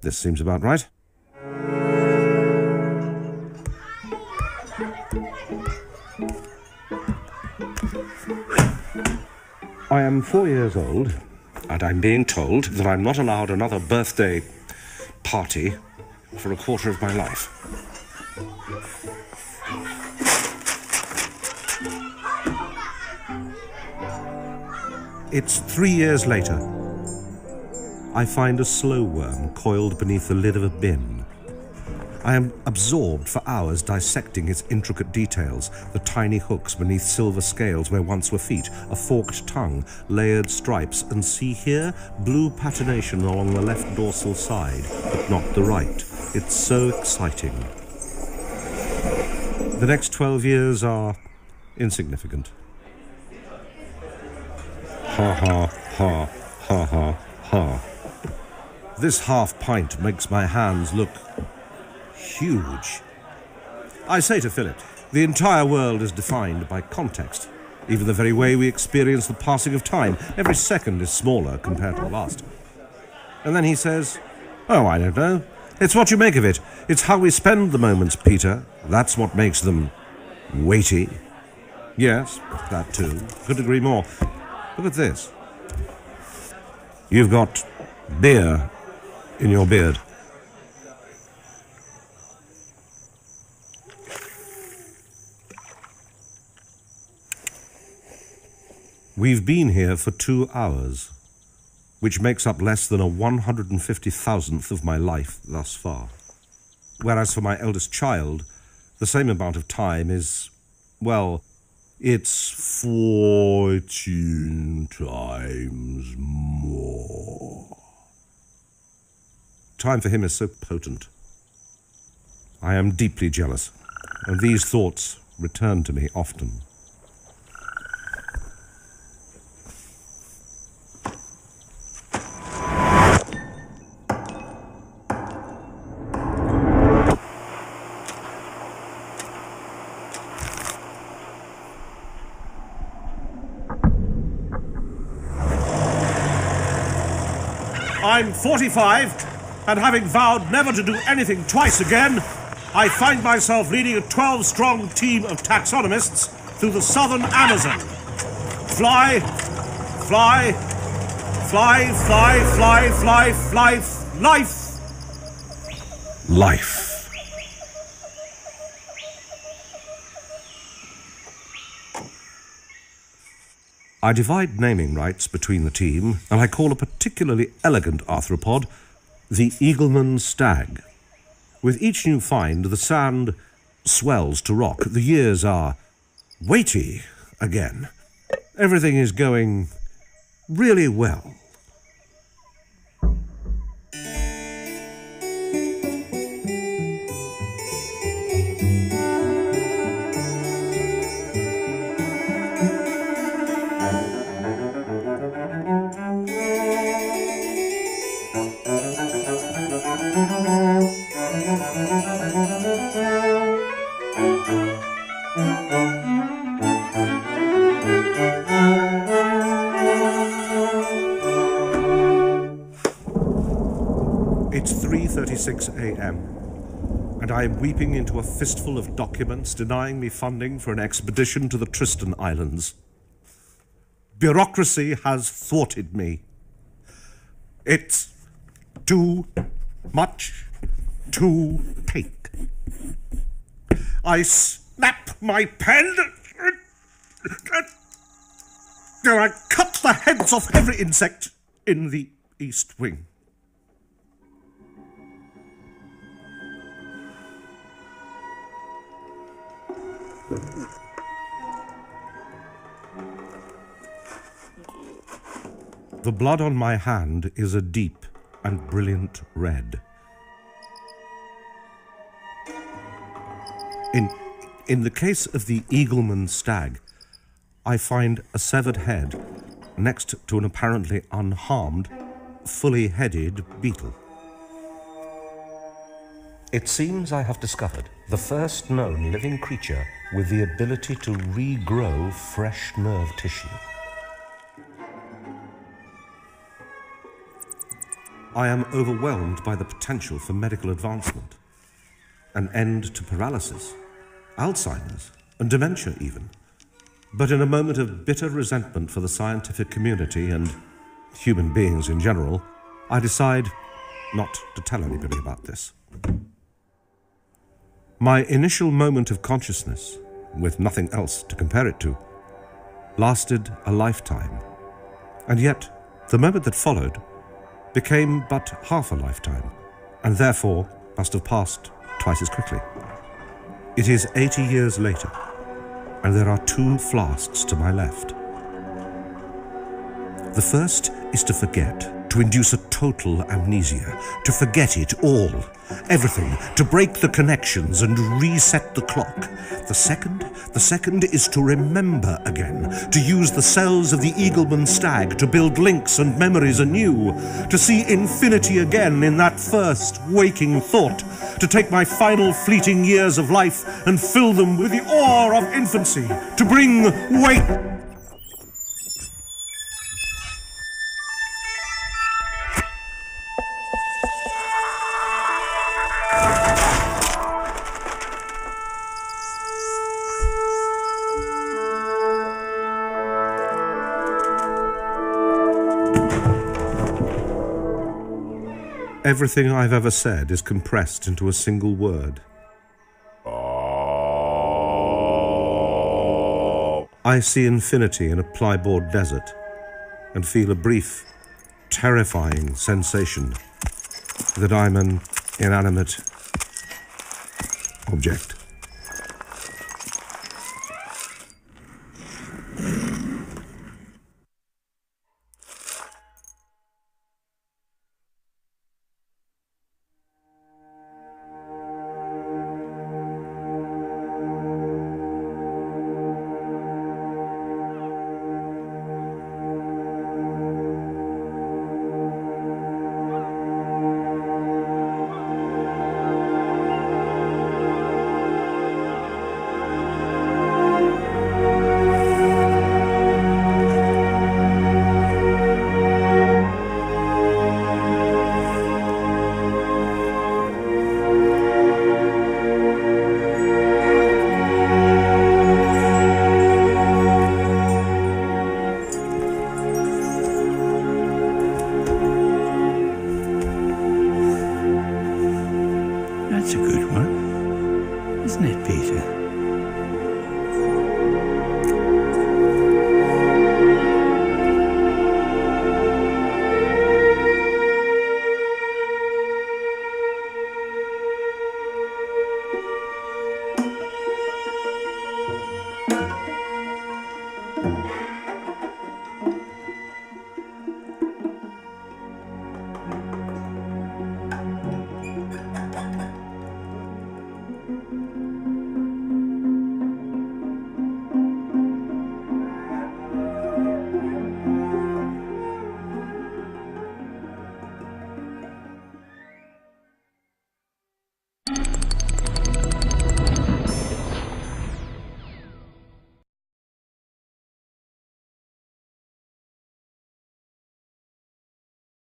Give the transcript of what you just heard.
This seems about right. I am 4 years old, and I'm being told that I'm not allowed another birthday party for a quarter of my life. It's 3 years later. I find a slow worm coiled beneath the lid of a bin. I am absorbed for hours dissecting its intricate details, the tiny hooks beneath silver scales where once were feet, a forked tongue, layered stripes, and see here, blue patination along the left dorsal side, but not the right. It's so exciting. The next 12 years are insignificant. Ha ha ha ha ha ha. This half pint makes my hands look huge. I say to Philip, the entire world is defined by context. Even the very way we experience the passing of time, every second is smaller compared to the last. And then he says, oh, I don't know. It's what you make of it. It's how we spend the moments, Peter. That's what makes them weighty. Yes, that too. Couldn't agree more. Look at this. You've got beer in your beard. We've been here for 2 hours, which makes up less than a 150,000th of my life thus far. Whereas for my eldest child, the same amount of time is, well, it's 14 times more. Time for him is so potent. I am deeply jealous, and these thoughts return to me often. I'm 45, and having vowed never to do anything twice again, I find myself leading a 12-strong team of taxonomists through the southern Amazon. Fly, fly, fly, fly, fly, fly, fly, life. Life. I divide naming rights between the team, and I call a particularly elegant arthropod the Eaglemanstag. With each new find, the sand swells to rock. The years are weighty again. Everything is going really well. It's 3:36 a.m. and I am weeping into a fistful of documents denying me funding for an expedition to the Tristan Islands. Bureaucracy has thwarted me. It's too much to take. I snap my pen and I cut the heads off every insect in the East Wing. The blood on my hand is a deep and brilliant red. In the case of the Eaglemanstag, I find a severed head next to an apparently unharmed, fully headed beetle. It seems I have discovered the first known living creature with the ability to regrow fresh nerve tissue. I am overwhelmed by the potential for medical advancement. An end to paralysis, Alzheimer's, and dementia even. But in a moment of bitter resentment for the scientific community and human beings in general, I decide not to tell anybody about this. My initial moment of consciousness, with nothing else to compare it to, lasted a lifetime. And yet, the moment that followed became but half a lifetime, and therefore must have passed twice as quickly. It is 80 years later, and there are 2 flasks to my left. The first is to forget, to induce a total amnesia, to forget it all, everything, to break the connections and reset the clock. The second is to remember again, to use the cells of the Eagleman-Stag to build links and memories anew, to see infinity again in that first waking thought, to take my final fleeting years of life and fill them with the awe of infancy, to bring wake... Everything I've ever said is compressed into a single word. I see infinity in a plyboard desert and feel a brief, terrifying sensation that I'm an inanimate object.